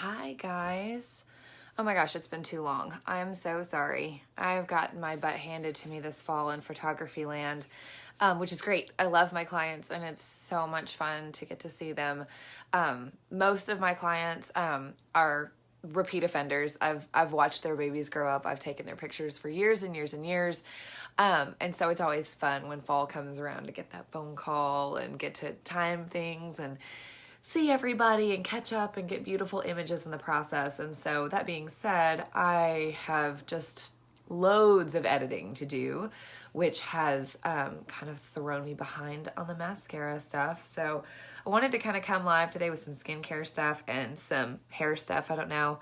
Hi guys. Oh my gosh, it's been too long. I'm so sorry. I've gotten my butt handed to me this fall in photography land, which is great. I love my clients and it's so much fun to get to see them. Most of my clients are repeat offenders. I've watched their babies grow up. I've taken their pictures for years and years and years. And so it's always fun when fall comes around to get that phone call and get to time things and see everybody and catch up and get beautiful images in the process. And so that being said, I have just loads of editing to do, which has kind of thrown me behind on the mascara stuff. So I wanted to kind of come live today with some skincare stuff and some hair stuff. I don't know.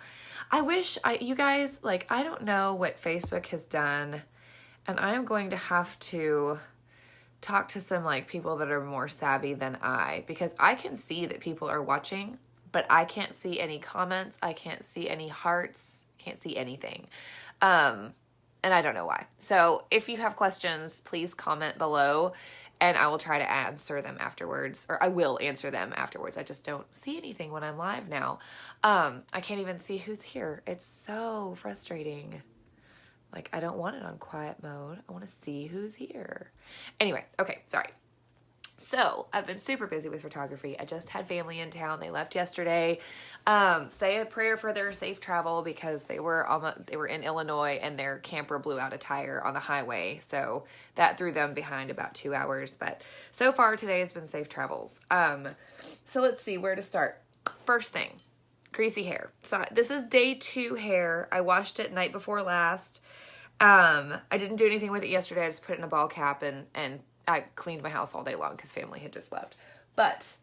I wish you guys, like, I don't know what Facebook has done, and I'm going to have to talk to some like people that are more savvy than I, because I can see that people are watching, but I can't see any comments. I can't see any hearts, can't see anything. And I don't know why. So if you have questions, please comment below and I will try to answer them afterwards, or I will answer them afterwards. I just don't see anything when I'm live now. I can't even see who's here. It's so frustrating. Like, I don't want it on quiet mode. I want to see who's here. Anyway, okay, sorry. So, I've been super busy with photography. I just had family in town. They left yesterday. Say a prayer for their safe travel because they were in Illinois and their camper blew out a tire on the highway. So, that threw them behind about 2 hours. But so far today has been safe travels. So, let's see where to start. First thing, greasy hair. So, this is day 2 hair. I washed it night before last. I didn't do anything with it yesterday. I just put it in a ball cap and I cleaned my house all day long because family had just left. But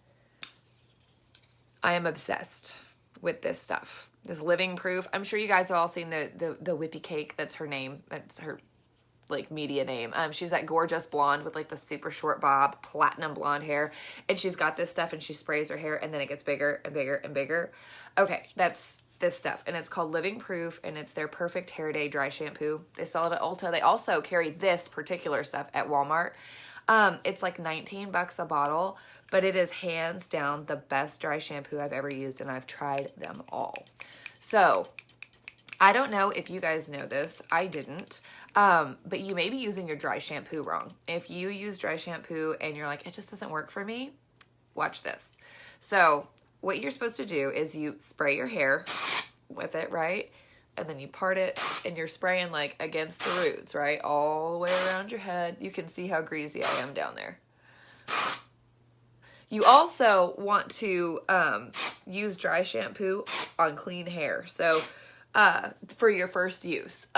I am obsessed with this stuff. This Living Proof. I'm sure you guys have all seen the Whippy Cake. That's her name. That's her like media name. She's that gorgeous blonde with like the super short bob, platinum blonde hair. And she's got this stuff and she sprays her hair and then it gets bigger and bigger and bigger. Okay, that's this stuff, and it's called Living Proof, and it's their Perfect Hair Day dry shampoo. They sell it at Ulta. They also carry this particular stuff at Walmart. It's like 19 bucks a bottle, but it is hands down the best dry shampoo I've ever used, and I've tried them all. So I don't know if you guys know this. I didn't, but you may be using your dry shampoo wrong. If you use dry shampoo and you're like, it just doesn't work for me, watch this. So what you're supposed to do is you spray your hair with it, right? And then you part it and you're spraying like against the roots, right? All the way around your head. You can see how greasy I am down there. You also want to use dry shampoo on clean hair. So for your first use.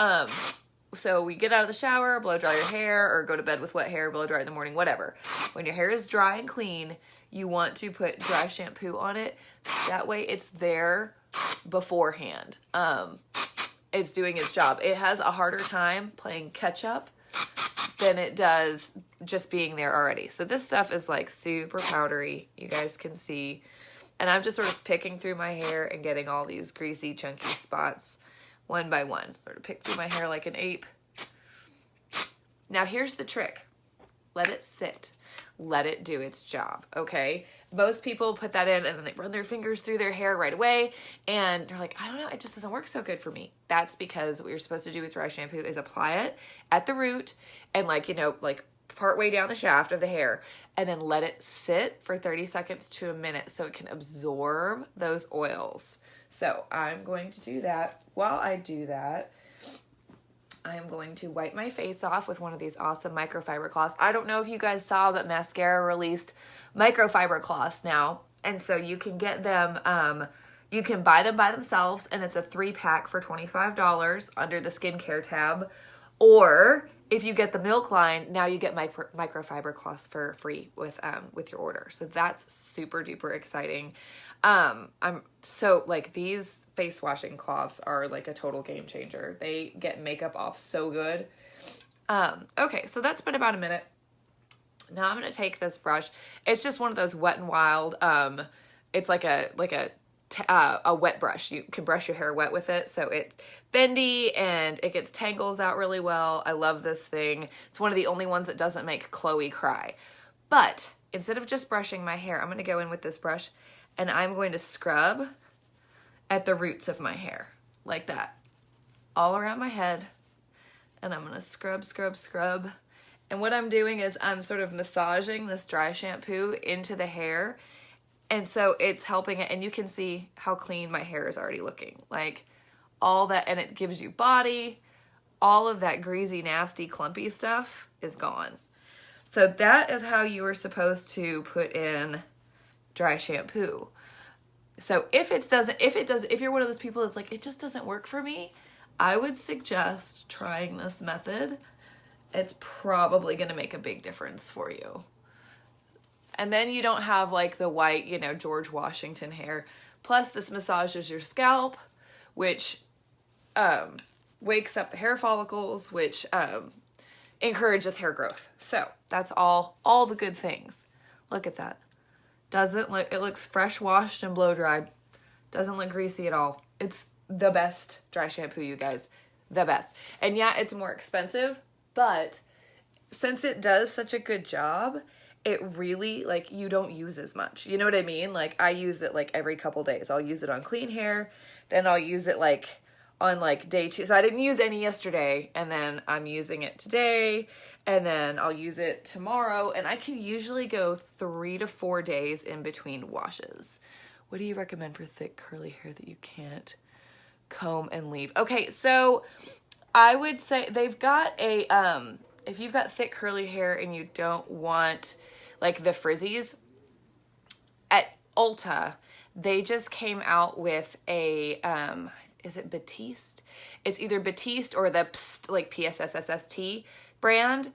So we get out of the shower, blow dry your hair, or go to bed with wet hair, blow dry in the morning, whatever. When your hair is dry and clean, you want to put dry shampoo on it. That way it's there beforehand. It's doing its job. It has a harder time playing catch up than it does just being there already. So this stuff is like super powdery. You guys can see. And I'm just sort of picking through my hair and getting all these greasy, chunky spots one by one. Sort of pick through my hair like an ape. Now here's the trick. Let it sit. Let it do its job, okay? Most people put that in and then they run their fingers through their hair right away and they're like, I don't know, it just doesn't work so good for me. That's because what you're supposed to do with dry shampoo is apply it at the root and like, you know, like part way down the shaft of the hair and then let it sit for 30 seconds to a minute so it can absorb those oils. So I'm going to do that. While I do that, I'm going to wipe my face off with one of these awesome microfiber cloths. I don't know if you guys saw, but Maskcara released microfiber cloths now. And so you can get them, you can buy them by themselves, and it's a 3-pack for $25 under the skincare tab. Or if you get the Milk line, now you get microfiber cloths for free with your order. So that's super duper exciting. I'm so like these face washing cloths are like a total game changer. They get makeup off so good. Okay, so that's been about a minute. Now I'm going to take this brush. It's just one of those Wet n Wild. It's like a wet brush. You can brush your hair wet with it. So it's bendy and it gets tangles out really well. I love this thing. It's one of the only ones that doesn't make Chloe cry. But instead of just brushing my hair, I'm going to go in with this brush and I'm going to scrub at the roots of my hair, like that, all around my head. And I'm gonna scrub, scrub, scrub. And what I'm doing is I'm sort of massaging this dry shampoo into the hair. And so it's helping it, and you can see how clean my hair is already looking. Like all that, and it gives you body. All of that greasy, nasty, clumpy stuff is gone. So that is how you are supposed to put in dry shampoo. So if you're one of those people that's like, it just doesn't work for me, I would suggest trying this method. It's probably going to make a big difference for you. And then you don't have like the white, George Washington hair. Plus this massages your scalp, which wakes up the hair follicles, which encourages hair growth. So that's all the good things. Look at that. It looks fresh washed and blow dried. Doesn't look greasy at all. It's the best dry shampoo, you guys. The best. And yeah, it's more expensive, but since it does such a good job, it really, like, you don't use as much. You know what I mean? Like, I use it like every couple days. I'll use it on clean hair, then I'll use it like on like day 2. So I didn't use any yesterday, and then I'm using it today, and then I'll use it tomorrow, and I can usually go 3 to 4 days in between washes. What do you recommend for thick curly hair that you can't comb and leave? Okay, so I would say they've got a if you've got thick curly hair and you don't want like the frizzies, at Ulta they just came out with a is it Batiste? It's either Batiste or the PSSSST brand,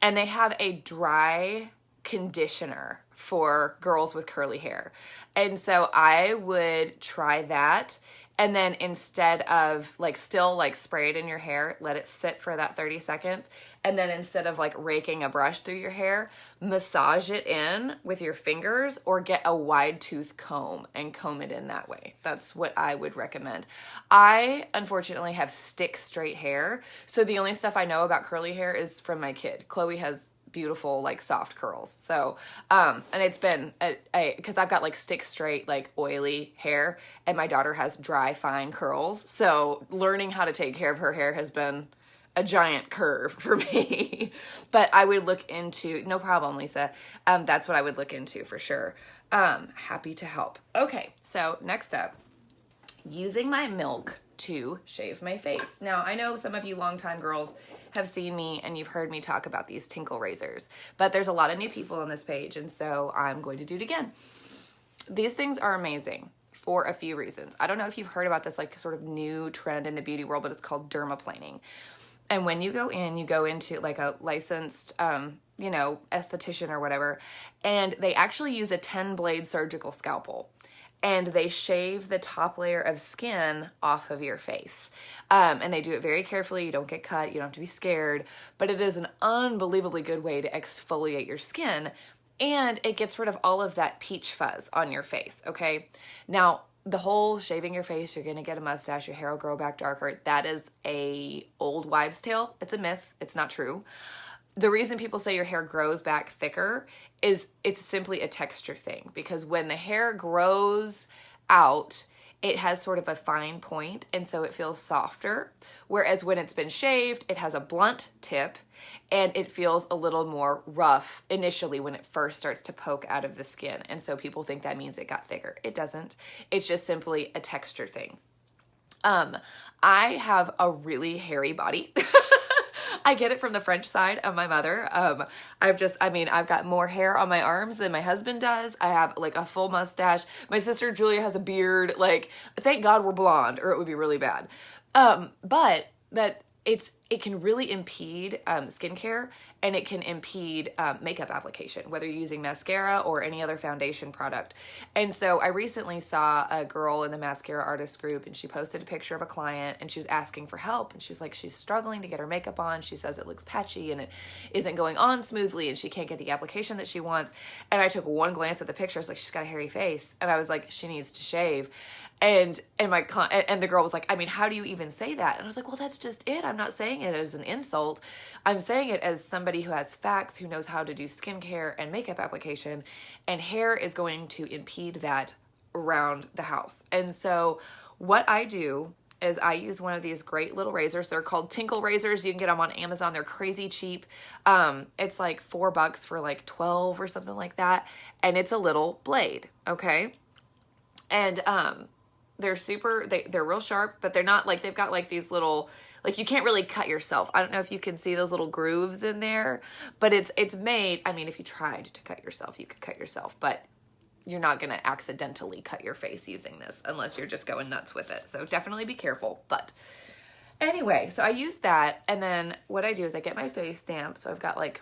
and they have a dry conditioner for girls with curly hair. And so I would try that, and then instead of still spray it in your hair, let it sit for that 30 seconds, and then instead of raking a brush through your hair, massage it in with your fingers or get a wide tooth comb and comb it in that way. That's what I would recommend. I unfortunately have stick straight hair, so the only stuff I know about curly hair is from my kid. Chloe has beautiful soft curls, so and it's been because I've got stick straight oily hair, and my daughter has dry fine curls, so learning how to take care of her hair has been a giant curve for me. But I would look into, no problem, Lisa, that's what I would look into for sure. Happy to help. Okay, so next up, using my milk to shave my face. Now, I know some of you longtime girls have seen me and you've heard me talk about these tinkle razors, but there's a lot of new people on this page, and so I'm going to do it again. These things are amazing for a few reasons. I don't know if you've heard about this sort of new trend in the beauty world, but it's called dermaplaning. And when you go into a licensed, esthetician or whatever, and they actually use a 10-blade surgical scalpel, and they shave the top layer of skin off of your face. And they do it very carefully. You don't get cut. You don't have to be scared. But it is an unbelievably good way to exfoliate your skin, and it gets rid of all of that peach fuzz on your face, okay? Now, the whole shaving your face, you're going to get a mustache, your hair will grow back darker, that is a old wives' tale. It's a myth. It's not true. The reason people say your hair grows back thicker is it's simply a texture thing, because when the hair grows out, it has sort of a fine point, and so it feels softer, whereas when it's been shaved, it has a blunt tip, and it feels a little more rough initially when it first starts to poke out of the skin, and so people think that means it got thicker. It doesn't. It's just simply a texture thing. I have a really hairy body. I get it from the French side of my mother. I've got more hair on my arms than my husband does. I have a full mustache. My sister Julia has a beard. Thank God we're blonde, or it would be really bad. But that it can really impede skincare, and it can impede makeup application, whether you're using mascara or any other foundation product. And so I recently saw a girl in the Maskcara artist group, and she posted a picture of a client, and she was asking for help, and she was she's struggling to get her makeup on. She says it looks patchy and it isn't going on smoothly, and she can't get the application that she wants. And I took one glance at the picture. I was she's got a hairy face, and I was she needs to shave. And the girl was how do you even say that? And I was well, that's just it. I'm not saying it as an insult. I'm saying it as somebody who has facts, who knows how to do skincare and makeup application, and hair is going to impede that around the house. And so what I do is I use one of these great little razors. They're called Tinkle razors. You can get them on Amazon. They're crazy cheap. It's like $4 for like 12 or something like that. And it's a little blade, okay? And they're they're real sharp, but they're not like, they've got like these little, like you can't really cut yourself. I don't know if you can see those little grooves in there, but it's made, I mean, if you tried to cut yourself, you could cut yourself, but you're not going to accidentally cut your face using this unless you're just going nuts with it. So definitely be careful. But anyway, so I use that. And then what I do is I get my face damp. So I've got like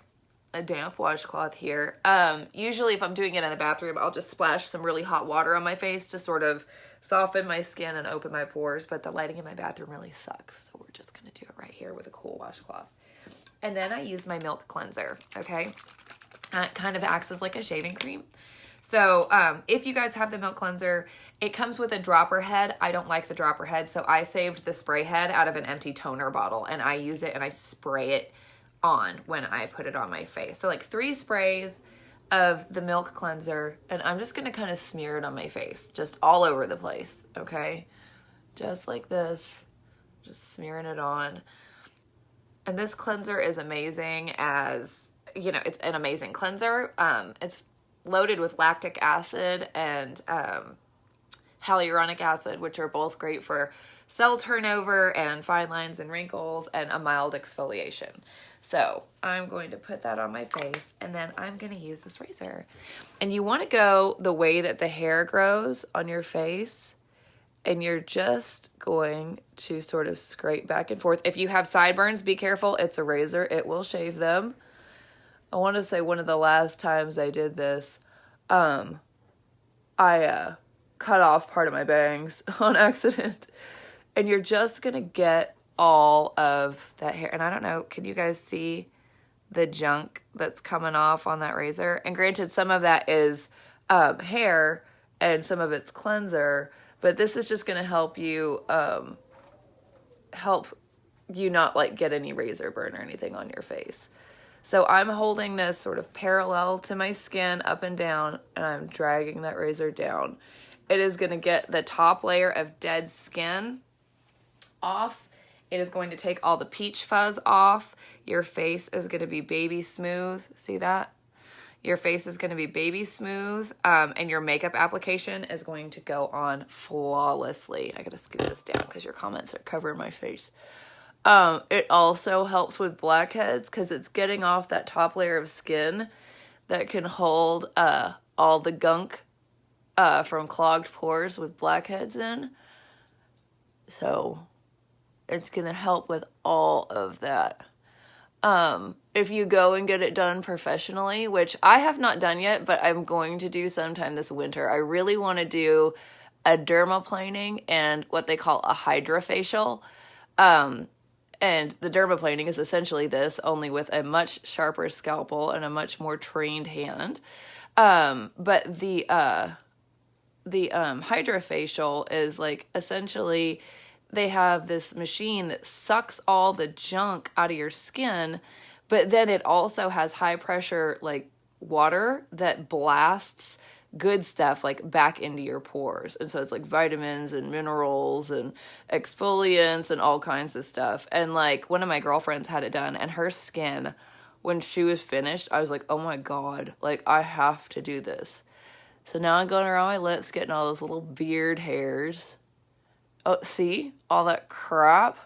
a damp washcloth here. Usually if I'm doing it in the bathroom, I'll just splash some really hot water on my face to sort of soften my skin and open my pores. But the lighting in my bathroom really sucks. So we're just going to do it right here with a cool washcloth. And then I use my milk cleanser. Okay. It kind of acts as like a shaving cream. So if you guys have the milk cleanser, it comes with a dropper head. I don't like the dropper head, so I saved the spray head out of an empty toner bottle, and I use it and I spray it on when I put it on my face. So like 3 sprays of the milk cleanser, and I'm just going to kind of smear it on my face, just all over the place, okay? Just like this, just smearing it on. And this cleanser is amazing as, you know, it's an amazing cleanser. It's loaded with lactic acid and hyaluronic acid, which are both great for cell turnover and fine lines and wrinkles and a mild exfoliation. So I'm going to put that on my face, and then I'm going to use this razor. And you want to go the way that the hair grows on your face, and you're just going to sort of scrape back and forth. If you have sideburns, be careful. It's a razor. It will shave them. I want to say one of the last times I did this, I cut off part of my bangs on accident. And you're just going to get all of that hair. And I don't know, can you guys see the junk that's coming off on that razor? And granted, some of that is hair and some of it's cleanser. But this is just going to help you not like get any razor burn or anything on your face. So I'm holding this sort of parallel to my skin up and down, and I'm dragging that razor down. It is going to get the top layer of dead skin off. It is going to take all the peach fuzz off. Your face is going to be baby smooth. See that? Your face is going to be baby smooth, and your makeup application is going to go on flawlessly. I got to scoot this down because your comments are covering my face. It also helps with blackheads because it's getting off that top layer of skin that can hold all the gunk from clogged pores with blackheads in. So it's going to help with all of that. If you go and get it done professionally, which I have not done yet, but I'm going to do sometime this winter. I really want to do a dermaplaning and what they call a hydrofacial. And the dermaplaning is essentially this, only with a much sharper scalpel and a much more trained hand. But the hydrofacial is like essentially they have this machine that sucks all the junk out of your skin, but then it also has high pressure like water that blasts good stuff like back into your pores. And so it's like vitamins and minerals and exfoliants and all kinds of stuff. And like one of my girlfriends had it done, and her skin, when she was finished, I was like, oh my God, like I have to do this. So now I'm going around my lips getting all those little beard hairs. Oh, see all that crap?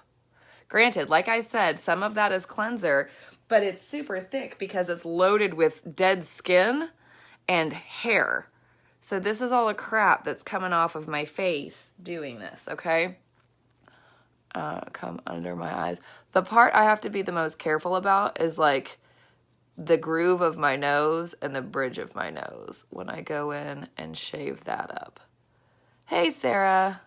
Granted, like I said, some of that is cleanser, but it's super thick because it's loaded with dead skin and hair. So this is all the crap that's coming off of my face doing this, okay? Come under my eyes. The part I have to be the most careful about is like the groove of my nose and the bridge of my nose when I go in and shave that up. Hey, Sarah.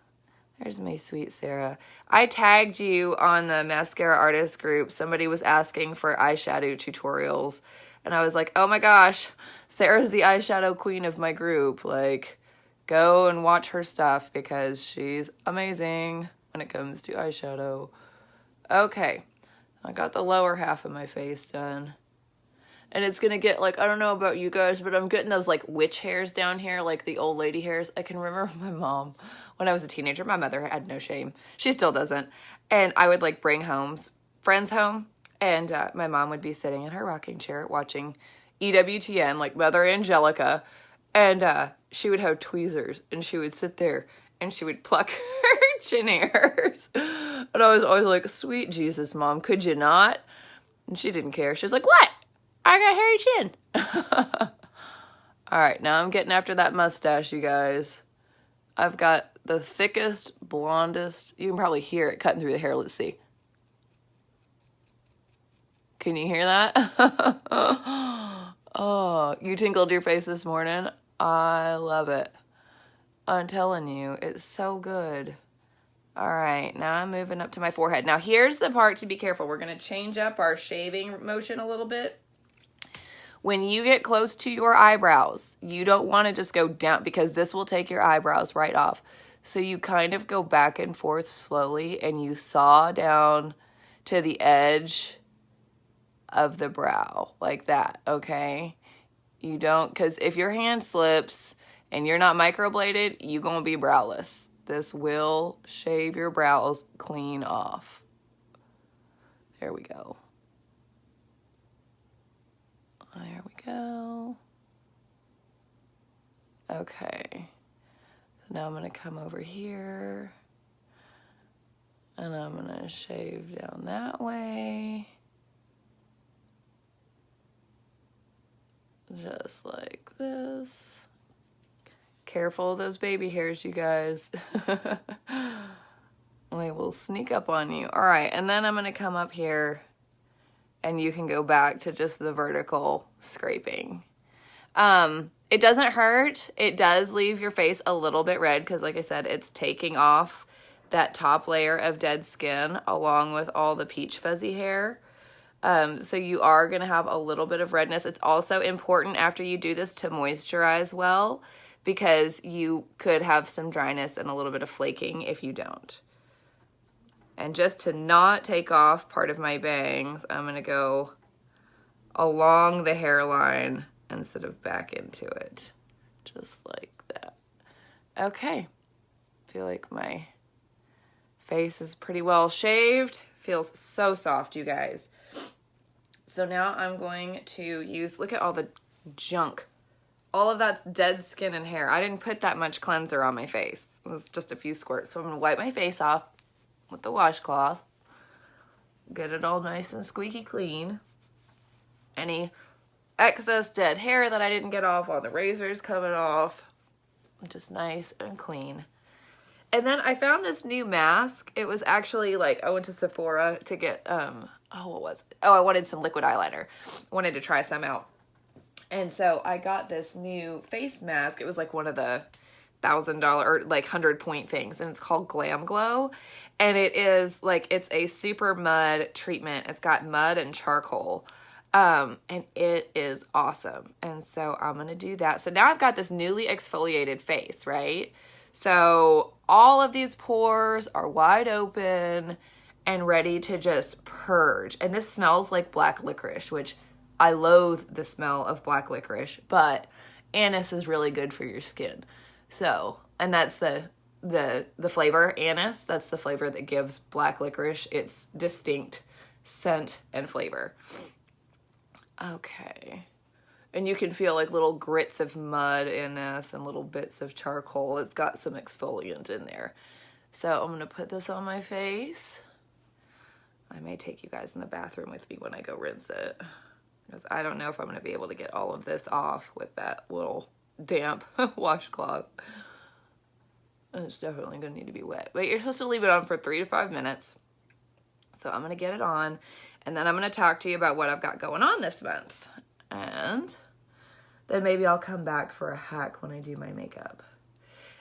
There's my sweet Sarah. I tagged you on the Maskcara artist group. Somebody was asking for eyeshadow tutorials. And I was like, oh my gosh, Sarah's the eyeshadow queen of my group. Like, go and watch her stuff because she's amazing when it comes to eyeshadow. Okay, I got the lower half of my face done. And it's gonna get like, I don't know about you guys, but I'm getting those like witch hairs down here, like the old lady hairs. I can remember my mom, when I was a teenager, my mother had no shame. She still doesn't. And I would like bring friends home, and my mom would be sitting in her rocking chair watching EWTN, like Mother Angelica, and she would have tweezers, and she would sit there, and she would pluck her chin hairs. And I was always like, sweet Jesus, Mom, could you not? And she didn't care. She was like, what? I got hairy chin. All right, now I'm getting after that mustache, you guys. I've got the thickest, blondest. You can probably hear it cutting through the hair. Let's see. Can you hear that? Oh, you tinkled your face this morning? I love it. I'm telling you, it's so good. All right, now I'm moving up to my forehead. Now here's the part to be careful. We're going to change up our shaving motion a little bit. When you get close to your eyebrows, you don't want to just go down, because this will take your eyebrows right off. So you kind of go back and forth slowly, and you saw down to the edge of the brow like that, okay? You don't, because if your hand slips and you're not microbladed, you're going to be browless. This will shave your brows clean off. There we go. There we go. Okay. So now I'm going to come over here, and I'm going to shave down that way. Just like this. Careful of those baby hairs, you guys. They will sneak up on you. All right, and then I'm going to come up here, and you can go back to just the vertical scraping. It doesn't hurt. It does leave your face a little bit red because, like I said, it's taking off that top layer of dead skin along with all the peach fuzzy hair. So you are going to have a little bit of redness. It's also important after you do this to moisturize well, because you could have some dryness and a little bit of flaking if you don't. And just to not take off part of my bangs, I'm going to go along the hairline instead of back into it. Just like that. Okay. I feel like my face is pretty well shaved. Feels so soft, you guys. So now I'm going to use, look at all the junk. All of that's dead skin and hair. I didn't put that much cleanser on my face. It was just a few squirts. So I'm going to wipe my face off with the washcloth. Get it all nice and squeaky clean. Any excess dead hair that I didn't get off while the razor's coming off. Just nice and clean. And then I found this new mask. It was actually like, I went to Sephora to get, what was it? Oh, I wanted some liquid eyeliner. I wanted to try some out. And so I got this new face mask. It was like one of the $1,000 or like 100-point things, and it's called Glam Glow. And it is like, it's a super mud treatment. It's got mud and charcoal. And it is awesome. And so I'm going to do that. So now I've got this newly exfoliated face, right? So all of these pores are wide open and ready to just purge. And this smells like black licorice, which I loathe the smell of black licorice, but anise is really good for your skin. So, and that's the flavor, anise, that's the flavor that gives black licorice its distinct scent and flavor. Okay. And you can feel like little grits of mud in this and little bits of charcoal. It's got some exfoliant in there. So I'm going to put this on my face. I may take you guys in the bathroom with me when I go rinse it, because I don't know if I'm going to be able to get all of this off with that little damp washcloth. It's definitely going to need to be wet. But you're supposed to leave it on for 3 to 5 minutes. So I'm going to get it on, and then I'm going to talk to you about what I've got going on this month. And then maybe I'll come back for a hack when I do my makeup.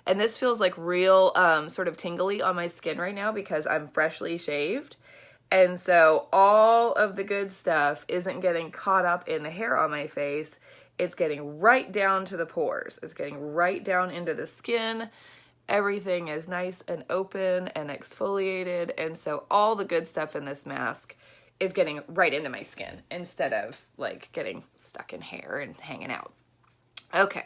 And this feels like real sort of tingly on my skin right now because I'm freshly shaved. And so all of the good stuff isn't getting caught up in the hair on my face. It's getting right down to the pores. It's getting right down into the skin. Everything is nice and open and exfoliated. And so all the good stuff in this mask is getting right into my skin instead of like getting stuck in hair and hanging out. Okay,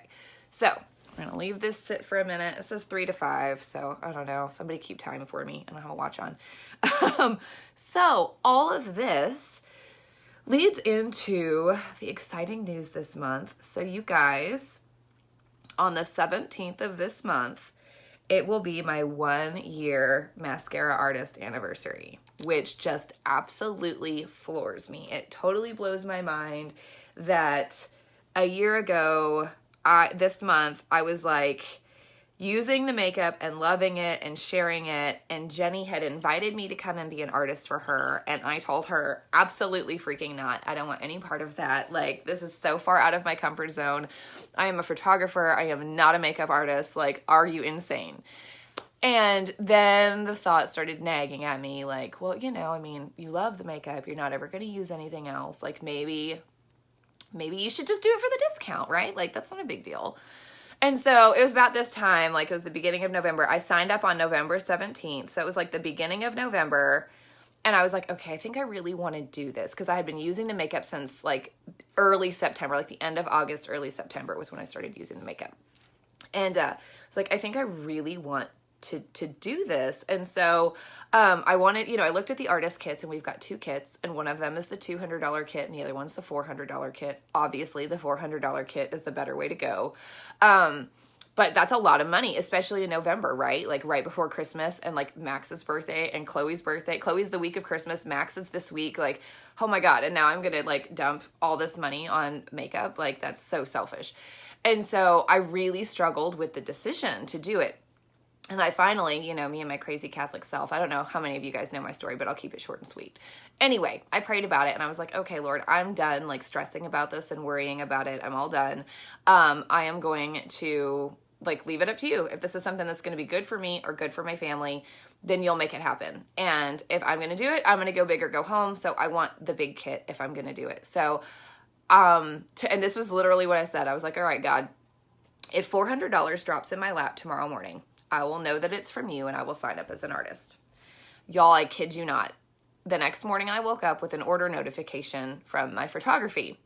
so I'm gonna leave this sit for a minute. It says 3 to 5, so I don't know. Somebody keep time for me. I don't have a watch on. So all of this leads into the exciting news this month. So you guys, on the 17th of this month, it will be my 1-year Maskcara artist anniversary, which just absolutely floors me. It totally blows my mind that a year ago, this month, I was like using the makeup and loving it and sharing it, and Jenny had invited me to come and be an artist for her, and I told her, absolutely freaking not. I don't want any part of that. Like, this is so far out of my comfort zone. I am a photographer. I am not a makeup artist. Like, are you insane? And then the thought started nagging at me, like, well, you know, I mean, you love the makeup. You're not ever going to use anything else. Like, maybe you should just do it for the discount, right? Like, that's not a big deal. And so it was about this time, like it was the beginning of November. I signed up on November 17th. So it was like the beginning of November. And I was like, okay, I think I really want to do this, because I had been using the makeup since like early September, like the end of August, early September was when I started using the makeup. And it's like, I think I really want to do this. And so I wanted, you know, I looked at the artist kits, and we've got 2 kits, and one of them is the $200 kit and the other one's the $400 kit. Obviously the $400 kit is the better way to go. But that's a lot of money, especially in November, right? Like right before Christmas, and like Max's birthday and Chloe's birthday. Chloe's the week of Christmas, Max is this week. Like, oh my God. And now I'm going to like dump all this money on makeup. Like, that's so selfish. And so I really struggled with the decision to do it. And I finally, you know, me and my crazy Catholic self, I don't know how many of you guys know my story, but I'll keep it short and sweet. Anyway, I prayed about it, and I was like, okay, Lord, I'm done like stressing about this and worrying about it. I'm all done. I am going to like leave it up to you. If this is something that's going to be good for me or good for my family, then you'll make it happen. And if I'm going to do it, I'm going to go big or go home. So I want the big kit if I'm going to do it. So, and this was literally what I said. I was like, all right, God, if $400 drops in my lap tomorrow morning, I will know that it's from you, and I will sign up as an artist. Y'all, I kid you not. The next morning I woke up with an order notification from my photography.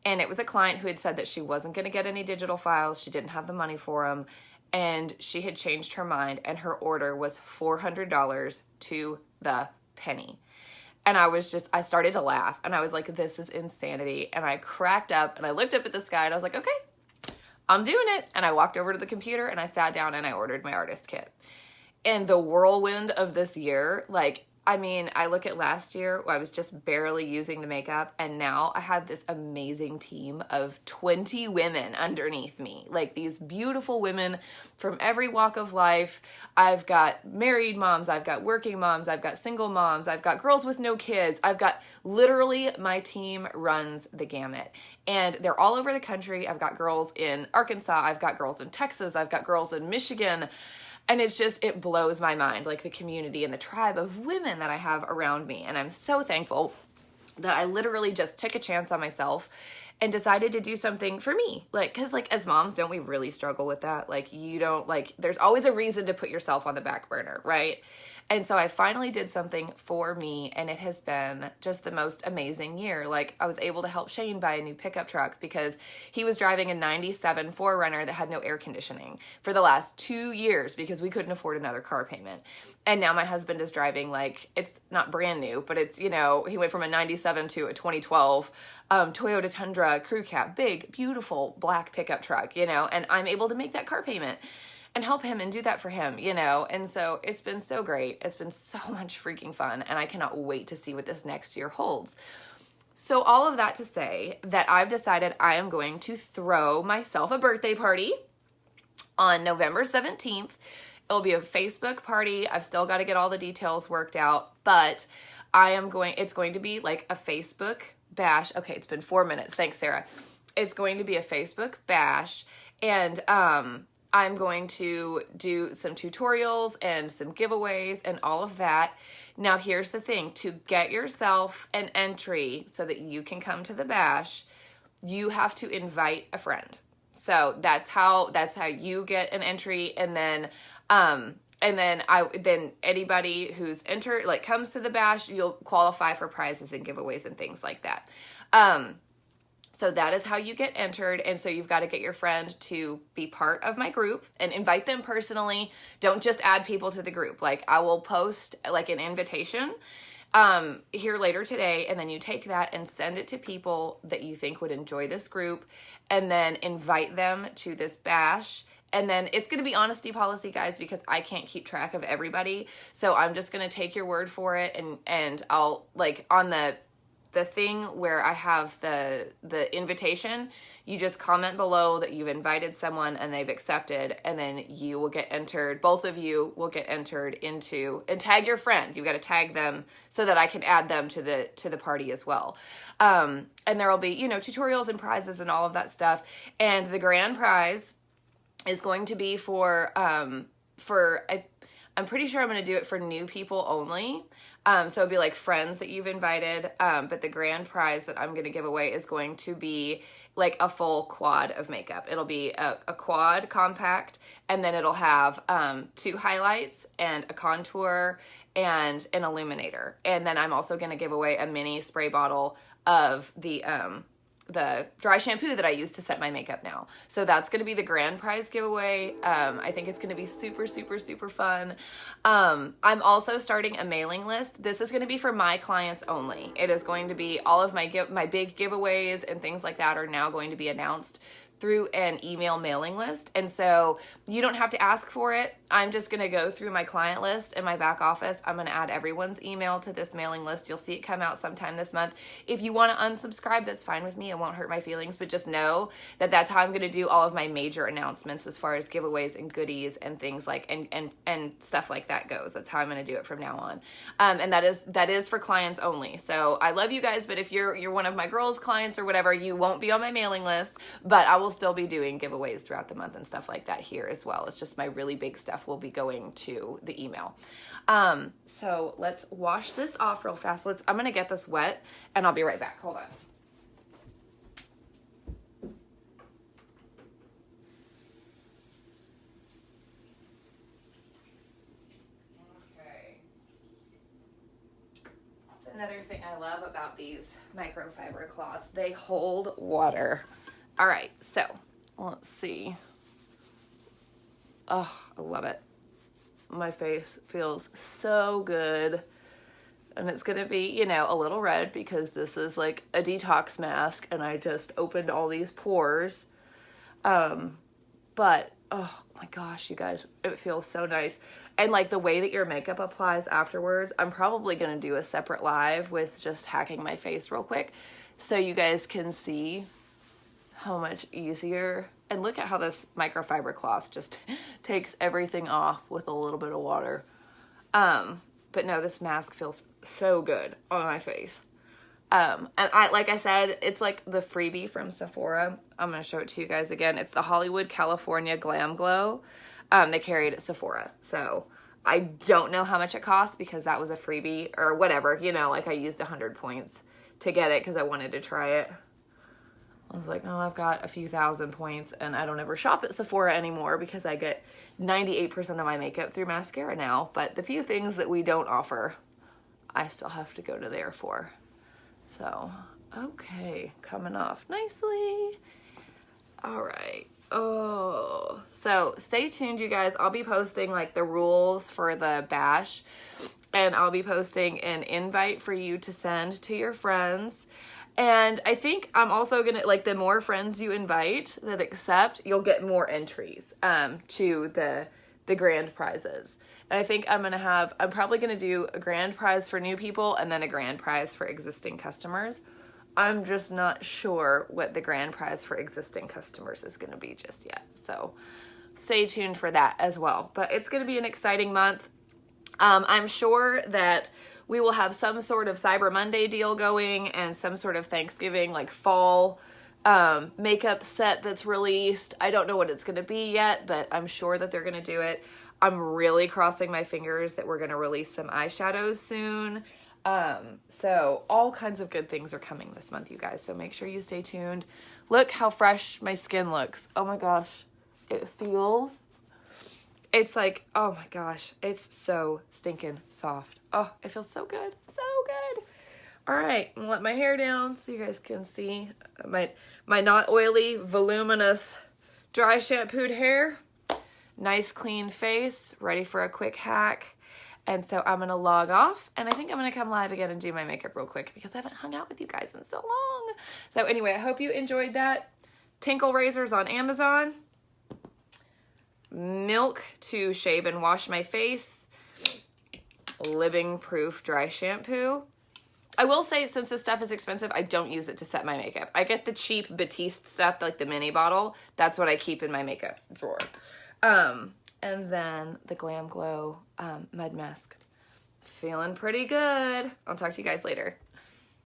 And it was a client who had said that she wasn't going to get any digital files. She didn't have the money for them. And she had changed her mind, and her order was $400 to the penny. And I started to laugh, and I was like, this is insanity. And I cracked up, and I looked up at the sky, and I was like, okay, I'm doing it. And I walked over to the computer, and I sat down, and I ordered my artist kit. And the whirlwind of this year, like, I mean, I look at last year, I was just barely using the makeup, and now I have this amazing team of 20 women underneath me, like these beautiful women from every walk of life. I've got married moms, I've got working moms, I've got single moms, I've got girls with no kids. I've got literally, my team runs the gamut, and they're all over the country. I've got girls in Arkansas, I've got girls in Texas, I've got girls in Michigan. And it's just, it blows my mind, like the community and the tribe of women that I have around me. And I'm so thankful that I literally just took a chance on myself and decided to do something for me. Like, cause like as moms, don't we really struggle with that? Like you don't like, there's always a reason to put yourself on the back burner, right? And so I finally did something for me, and it has been just the most amazing year. Like I was able to help Shane buy a new pickup truck because he was driving a 97 4Runner that had no air conditioning for the last 2 years because we couldn't afford another car payment. And now my husband is driving, like, it's not brand new, but it's, you know, he went from a 97 to a 2012 Toyota Tundra crew cab, big, beautiful black pickup truck, you know, and I'm able to make that car payment and help him and do that for him, you know? And so it's been so great. It's been so much freaking fun, and I cannot wait to see what this next year holds. So all of that to say that I've decided I am going to throw myself a birthday party on November 17th. It'll be a Facebook party. I've still got to get all the details worked out, but it's going to be like a Facebook bash. Okay, it's been 4 minutes. Thanks, Sarah. It's going to be a Facebook bash, and I'm going to do some tutorials and some giveaways and all of that. Now, here's the thing. To get yourself an entry so that you can come to the bash, you have to invite a friend. So that's how you get an entry. And then And then anybody who's entered, like comes to the bash, you'll qualify for prizes and giveaways and things like that. So that is how you get entered. And so you've got to get your friend to be part of my group and invite them personally. Don't just add people to the group. Like I will post like an invitation here later today, and then you take that and send it to people that you think would enjoy this group, and then invite them to this bash. And then it's going to be honesty policy, guys, because I can't keep track of everybody. So I'm just going to take your word for it, and I'll like on the thing where I have the invitation, you just comment below that you've invited someone and they've accepted, and then you will get entered. Both of you will get entered into, and tag your friend. You've got to tag them so that I can add them to the party as well. And there will be, you know, tutorials and prizes and all of that stuff. And the grand prize is going to be I'm pretty sure I'm going to do it for new people only. So it'd be like friends that you've invited. But the grand prize that I'm going to give away is going to be like a full quad of makeup. It'll be a quad compact, and then it'll have 2 highlights and a contour and an illuminator. And then I'm also going to give away a mini spray bottle of the dry shampoo that I use to set my makeup now. So that's going to be the grand prize giveaway. I think it's going to be super, super, super fun. I'm also starting a mailing list. This is going to be for my clients only. It is going to be all of my big giveaways and things like that are now going to be announced through an email mailing list. And so you don't have to ask for it. I'm just going to go through my client list in my back office. I'm going to add everyone's email to this mailing list. You'll see it come out sometime this month. If you want to unsubscribe, that's fine with me. It won't hurt my feelings, but just know that that's how I'm going to do all of my major announcements as far as giveaways and goodies and things like, and stuff like that goes. That's how I'm going to do it from now on. And that is for clients only. So I love you guys, but if you're one of my girls' clients or whatever, you won't be on my mailing list, but I will still be doing giveaways throughout the month and stuff like that here as well. It's just my really big stuff will be going to the email. So let's wash this off real fast. I'm going to get this wet and I'll be right back. Hold on. Okay. That's another thing I love about these microfiber cloths. They hold water. All right, so let's see. Oh, I love it. My face feels so good. And it's going to be, you know, a little red because this is like a detox mask and I just opened all these pores. But, oh my gosh, you guys, it feels so nice. And like the way that your makeup applies afterwards, I'm probably going to do a separate live with just hacking my face real quick so you guys can see how much easier. And look at how this microfiber cloth just takes everything off with a little bit of water. But no, this mask feels so good on my face. And like I said, it's like the freebie from Sephora. I'm going to show it to you guys again. It's the Hollywood, California Glam Glow. They carried at Sephora. So I don't know how much it costs because that was a freebie or whatever, you know, like I used 100 points to get it because I wanted to try it. I was like, oh, I've got a few thousand points and I don't ever shop at Sephora anymore because I get 98% of my makeup through Maskcara now. But the few things that we don't offer, I still have to go to there for. So, okay, coming off nicely. All right. Oh, so stay tuned, you guys. I'll be posting like the rules for the bash and I'll be posting an invite for you to send to your friends. And I think I'm also gonna, like, the more friends you invite that accept, you'll get more entries to the grand prizes. And I think I'm probably gonna do a grand prize for new people and then a grand prize for existing customers. I'm just not sure what the grand prize for existing customers is gonna be just yet. So stay tuned for that as well. But it's gonna be an exciting month. I'm sure that we will have some sort of Cyber Monday deal going and some sort of Thanksgiving, like fall makeup set that's released. I don't know what it's going to be yet, but I'm sure that they're going to do it. I'm really crossing my fingers that we're going to release some eyeshadows soon. So all kinds of good things are coming this month, you guys. So make sure you stay tuned. Look how fresh my skin looks. Oh my gosh. It feels It's like, oh my gosh, it's so stinking soft. Oh, it feels so good, so good. All right, I'm gonna let my hair down so you guys can see my not oily, voluminous, dry shampooed hair. Nice clean face, ready for a quick hack. And so I'm gonna log off, and I think I'm gonna come live again and do my makeup real quick because I haven't hung out with you guys in so long. So anyway, I hope you enjoyed that. Tinkle razors on Amazon. Milk to shave and wash my face. Living proof dry shampoo. I will say, since this stuff is expensive, I don't use it to set my makeup. I get the cheap Batiste stuff, like the mini bottle. That's what I keep in my makeup drawer. And then the Glam Glow mud mask. Feeling pretty good. I'll talk to you guys later.